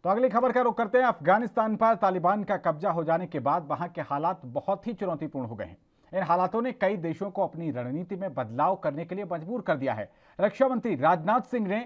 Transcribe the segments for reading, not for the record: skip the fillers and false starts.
तो अगली खबर का रुख करते हैं। अफगानिस्तान पर तालिबान का कब्जा हो जाने के बाद वहां के हालात बहुत ही चुनौतीपूर्ण हो गए हैं। इन हालातों ने कई देशों को अपनी रणनीति में बदलाव करने के लिए मजबूर कर दिया है। रक्षा मंत्री राजनाथ सिंह ने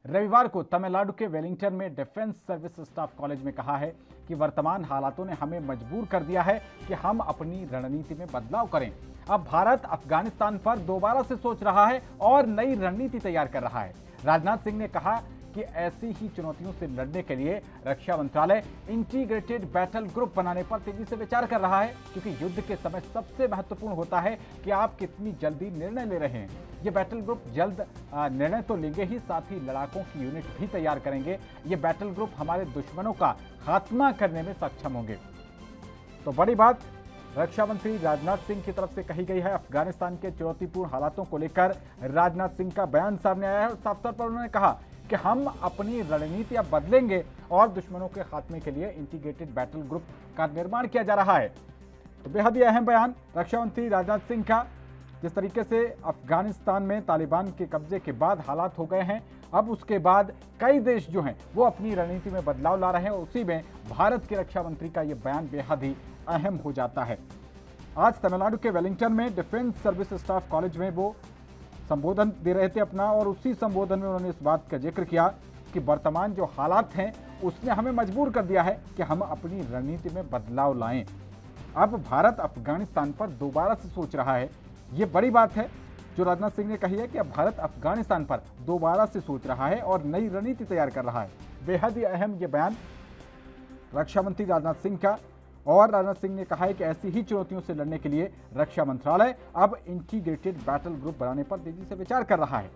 रविवार को तमिलनाडु के वेलिंगटन में डिफेंस सर्विस स्टाफ कॉलेज में कहा है कि वर्तमान हालातों ने हमें मजबूर कर दिया है कि हम अपनी रणनीति में बदलाव करें। अब भारत अफगानिस्तान पर दोबारा से सोच रहा है और नई रणनीति तैयार कर रहा है। राजनाथ सिंह ने कहा कि ऐसी ही चुनौतियों से लड़ने के लिए रक्षा मंत्रालय इंटीग्रेटेड बैटल ग्रुप बनाने पर तेजी से विचार कर रहा है, क्योंकि युद्ध के समय सबसे महत्वपूर्ण होता है कि आप कितनी जल्दी निर्णय ले रहे हैं। ये बैटल ग्रुप जल्द निर्णय तो लेंगे ही, साथ ही लड़ाकों की यूनिट भी तैयार करेंगे। ये बैटल ग्रुप हमारे दुश्मनों का खात्मा करने में सक्षम होंगे। तो बड़ी बात रक्षा मंत्री राजनाथ सिंह की तरफ से कही गई है। अफगानिस्तान के चुनौतीपूर्ण हालातों को लेकर राजनाथ सिंह का बयान सामने आया है और साफ तौर पर उन्होंने कहा कि हम अपनी रणनीति अब बदलेंगे और दुश्मनों के खात्मे के लिए इंटीग्रेटेड बैटल ग्रुप का निर्माण किया जा रहा है। तो बेहद ही अहम बयान रक्षा मंत्री राजनाथ सिंह का। जिस तरीके से अफगानिस्तान में तालिबान के कब्जे के बाद हालात हो गए हैं, अब उसके बाद कई देश जो हैं वो अपनी रणनीति में बदलाव ला रहे हैं और उसी में भारत के रक्षा मंत्री का ये बयान बेहद ही अहम हो जाता है। आज तमिलनाडु के वेलिंगटन में डिफेंस सर्विस स्टाफ कॉलेज में वो संबोधन दे रहे थे अपना, और उसी संबोधन में उन्होंने इस बात का जिक्र किया कि वर्तमान जो हालात हैं उसने हमें मजबूर कर दिया है कि हम अपनी रणनीति में बदलाव लाएं। अब भारत अफगानिस्तान पर दोबारा से सोच रहा है। ये बड़ी बात है जो राजनाथ सिंह ने कही है कि अब भारत अफगानिस्तान पर दोबारा से सोच रहा है और नई रणनीति तैयार कर रहा है। बेहद ही अहम ये बयान रक्षा मंत्री राजनाथ सिंह का। और राजनाथ सिंह ने कहा है कि ऐसी ही चुनौतियों से लड़ने के लिए रक्षा मंत्रालय अब इंटीग्रेटेड बैटल ग्रुप बनाने पर तेजी से विचार कर रहा है,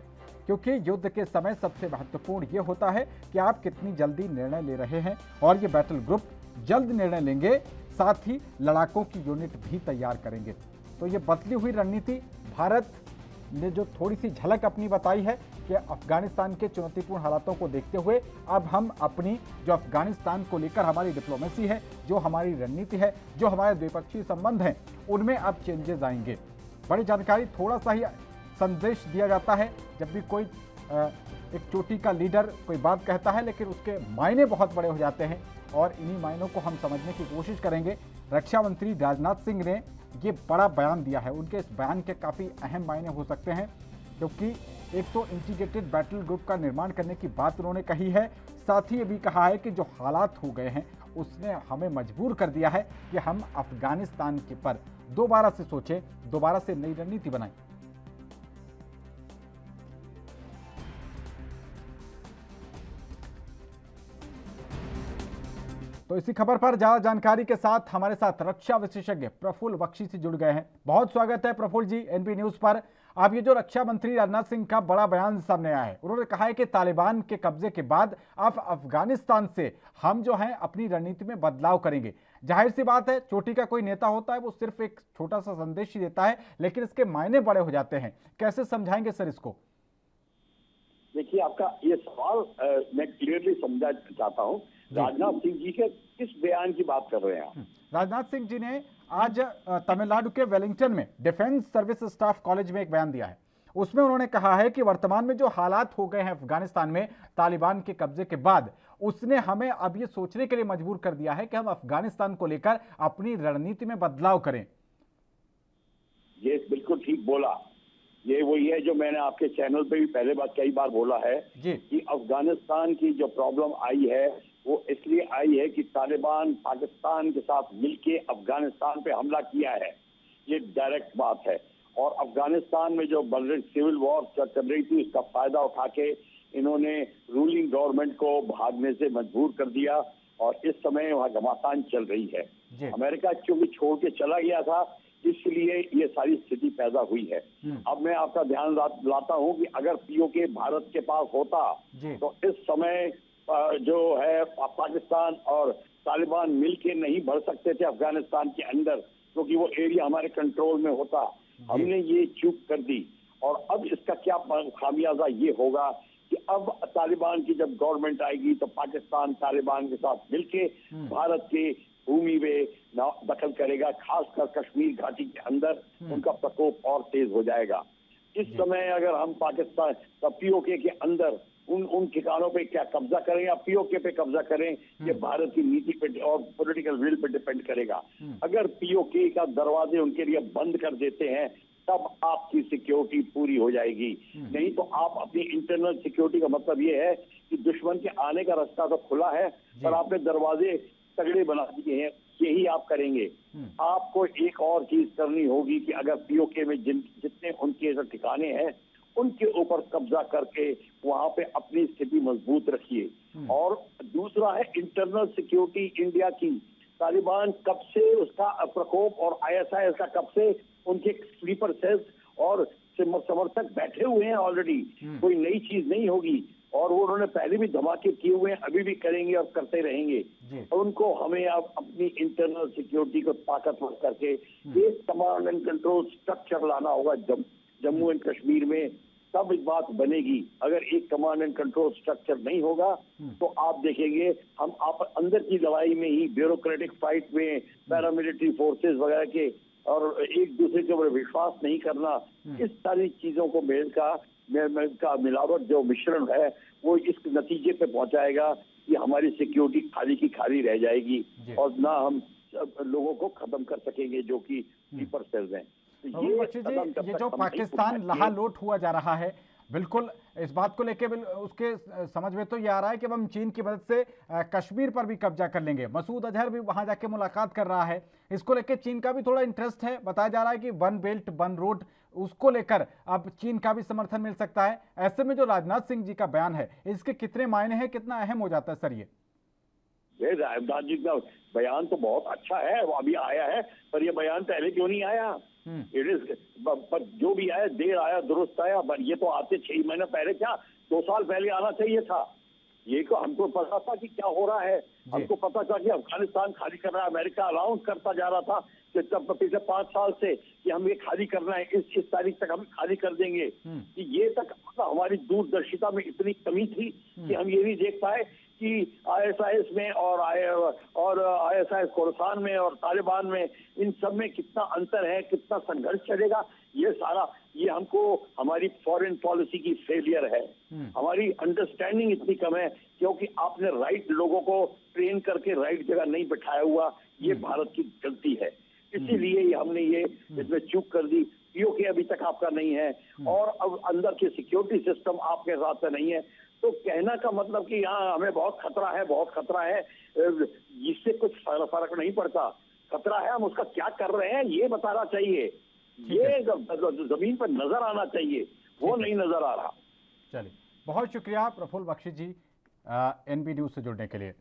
क्योंकि युद्ध के समय सबसे महत्वपूर्ण ये होता है कि आप कितनी जल्दी निर्णय ले रहे हैं, और ये बैटल ग्रुप जल्द निर्णय लेंगे, साथ ही लड़ाकों की यूनिट भी तैयार करेंगे। तो ये बदली हुई रणनीति भारत ने जो थोड़ी सी झलक अपनी बताई है कि अफगानिस्तान के चुनौतीपूर्ण हालातों को देखते हुए अब हम अपनी जो अफगानिस्तान को लेकर हमारी डिप्लोमेसी है, जो हमारी रणनीति है, जो हमारे द्विपक्षीय संबंध हैं, उनमें अब चेंजेस आएंगे। बड़ी जानकारी, थोड़ा सा ही संदेश दिया जाता है जब भी कोई एक चोटी का लीडर कोई बात कहता है, लेकिन उसके मायने बहुत बड़े हो जाते हैं और इन्हीं मायनों को हम समझने की कोशिश करेंगे। रक्षा मंत्री राजनाथ सिंह ने ये बड़ा बयान दिया है। उनके इस बयान के काफ़ी अहम मायने हो सकते हैं, क्योंकि एक तो इंटीग्रेटेड बैटल ग्रुप का निर्माण करने की बात उन्होंने कही है, साथ ही ये भी कहा है कि जो हालात हो गए हैं उसने हमें मजबूर कर दिया है कि हम अफगानिस्तान के पर दोबारा से सोचें, दोबारा से नई रणनीति बनाएं। तो इसी खबर पर ज्यादा जानकारी के साथ हमारे साथ रक्षा विशेषज्ञ प्रफुल्ल बख्शी से जुड़ गए हैं। बहुत स्वागत है प्रफुल्ल जी एनबी न्यूज पर। आप ये जो रक्षा मंत्री राजनाथ सिंह का बड़ा बयान सामने आया है, उन्होंने कहा है कि तालिबान के कब्जे के बाद अब अफगानिस्तान से हम जो है अपनी रणनीति में बदलाव करेंगे। जाहिर सी बात है, चोटी का कोई नेता होता है वो सिर्फ एक छोटा सा संदेश ही देता है, लेकिन इसके मायने बड़े हो जाते हैं। कैसे समझाएंगे सर इसको? देखिए, आपका ये सवाल मैं क्लियरली समझा चाहता हूँ। राजनाथ सिंह जी के किस बयान की बात कर रहे हैं आप? राजनाथ सिंह जी ने आज तमिलनाडु के वेलिंगटन में डिफेंस सर्विस स्टाफ कॉलेज में एक बयान दिया है। उसमें उन्होंने कहा है कि वर्तमान में जो हालात हो गए हैं अफगानिस्तान में तालिबान के कब्जे के बाद, उसने हमें अब ये सोचने के लिए मजबूर कर दिया है कि हम अफगानिस्तान को लेकर अपनी रणनीति में बदलाव करें। ये बिल्कुल ठीक बोला। ये वही है जो मैंने आपके चैनल पे भी पहले बात कई बार बोला है कि अफगानिस्तान की जो प्रॉब्लम आई है वो इसलिए आई है कि तालिबान पाकिस्तान के साथ मिलके अफगानिस्तान पे हमला किया है। ये डायरेक्ट बात है। और अफगानिस्तान में जो सिविल वॉर चल रही थी उसका फायदा उठा के इन्होंने रूलिंग गवर्नमेंट को भागने से मजबूर कर दिया और इस समय वहाँ घमासान चल रही है। अमेरिका क्योंकि छोड़ के चला गया था, इसलिए ये सारी स्थिति पैदा हुई है। अब मैं आपका ध्यान लाता हूँ कि अगर पीओके भारत के पास होता तो इस समय जो है पाकिस्तान और तालिबान मिलके नहीं बढ़ सकते थे अफगानिस्तान के अंदर, क्योंकि वो एरिया हमारे कंट्रोल में होता। हमने ये चूक कर दी और अब इसका क्या खामियाजा ये होगा कि अब तालिबान की जब गवर्नमेंट आएगी तो पाकिस्तान तालिबान के साथ मिलके भारत के भूमि में दखल करेगा, खासकर कश्मीर घाटी के अंदर उनका प्रकोप और तेज हो जाएगा। इस समय अगर हम पाकिस्तान पीओके के अंदर उन ठिकानों पे क्या कब्जा करें या पीओके पे कब्जा करें, ये भारत की नीति पे और पॉलिटिकल विल पे डिपेंड करेगा। अगर पीओके का दरवाजे उनके लिए बंद कर देते हैं तब आपकी सिक्योरिटी पूरी हो जाएगी। नहीं तो आप अपनी इंटरनल सिक्योरिटी का मतलब ये है कि दुश्मन के आने का रास्ता तो खुला है पर आपने दरवाजे तगड़े बना दिए हैं, यही आप करेंगे। आपको एक और चीज करनी होगी कि अगर पीओके में जितने उनके ठिकाने हैं उनके ऊपर कब्जा करके वहां पे अपनी स्थिति मजबूत रखिए। और दूसरा है इंटरनल सिक्योरिटी इंडिया की। तालिबान कब से उसका प्रकोप और आईएसआईएस का कब से उनके स्लीपर सेल्स और समर्थक बैठे हुए हैं ऑलरेडी, कोई नई चीज नहीं होगी। और वो उन्होंने पहले भी धमाके किए हुए हैं, अभी भी करेंगे और करते रहेंगे। उनको हमें अब अपनी इंटरनल सिक्योरिटी को ताकतवर करके एक कमांड एंड कंट्रोल स्ट्रक्चर लाना होगा जम्मू एंड कश्मीर में, तब इस बात बनेगी। अगर एक कमांड एंड कंट्रोल स्ट्रक्चर नहीं होगा तो आप देखेंगे हम आप अंदर की लड़ाई में ही, ब्यूरोक्रेटिक फाइट में, पैरामिलिट्री फोर्सेस वगैरह के और एक दूसरे के ऊपर विश्वास नहीं करना, इस सारी चीजों को मिलावट जो मिश्रण है वो इस नतीजे पे पहुंचाएगा कि हमारी सिक्योरिटी खाली की खाली रह जाएगी और ना हम लोगों को खत्म कर सकेंगे जो कि स्लीपर सेल्स हैं। तो ये जो पाकिस्तान लहालोट हुआ जा रहा है, बिल्कुल इस बात को लेके उसके समझ में तो ये आ रहा है कि हम चीन की मदद से कश्मीर पर भी कब्जा कर लेंगे। मसूद अजहर भी वहां जाके मुलाकात कर रहा है, इसको लेके चीन का भी थोड़ा इंटरेस्ट है। बताया जा रहा है कि वन बेल्ट वन रोड, उसको लेकर अब चीन का भी समर्थन मिल सकता है। ऐसे में जो राजनाथ सिंह जी का बयान है, इसके कितने मायने हैं, कितना अहम हो जाता है सर? ये राजनाथ जी का बयान तो बहुत अच्छा है, वो अभी आया है, पर ये बयान पहले क्यों नहीं आया? इट इज, पर जो भी आया देर आया दुरुस्त आया। पर ये तो आते 6 महीने पहले, क्या 2 साल पहले आना चाहिए था। ये को हमको पता था कि क्या हो रहा है, हमको पता था कि अफगानिस्तान खाली कर रहा है। अमेरिका अनाउंस करता जा रहा था कि तब पिछले 5 साल से कि हम ये खाली करना है, इस तारीख तक हम खाली कर देंगे। कि ये तक हमारी दूरदर्शिता में इतनी कमी थी कि हम ये नहीं देख पाए कि आईएसआईएस में और आईएसआईएस खोरासान में और तालिबान में, इन सब में कितना अंतर है, कितना संघर्ष चलेगा। ये सारा ये हमको हमारी फॉरेन पॉलिसी की फेलियर है। हमारी अंडरस्टैंडिंग इतनी कम है क्योंकि आपने राइट लोगों को ट्रेन करके राइट जगह नहीं बिठाया हुआ, ये भारत की गलती है। इसीलिए हमने ये इसमें चूक कर दी। पीओके अभी तक आपका नहीं है और अब अंदर के सिक्योरिटी सिस्टम आपके साथ से नहीं है, तो कहना का मतलब कि यहाँ हमें बहुत खतरा है, बहुत खतरा है, इससे कुछ फर्क नहीं पड़ता। खतरा है, हम उसका क्या कर रहे हैं ये बताना चाहिए, ये जमीन पर नजर आना चाहिए, वो नहीं नजर आ रहा। चलिए, बहुत शुक्रिया प्रफुल्ल बख्शी जी एनबी न्यूज से जुड़ने के लिए।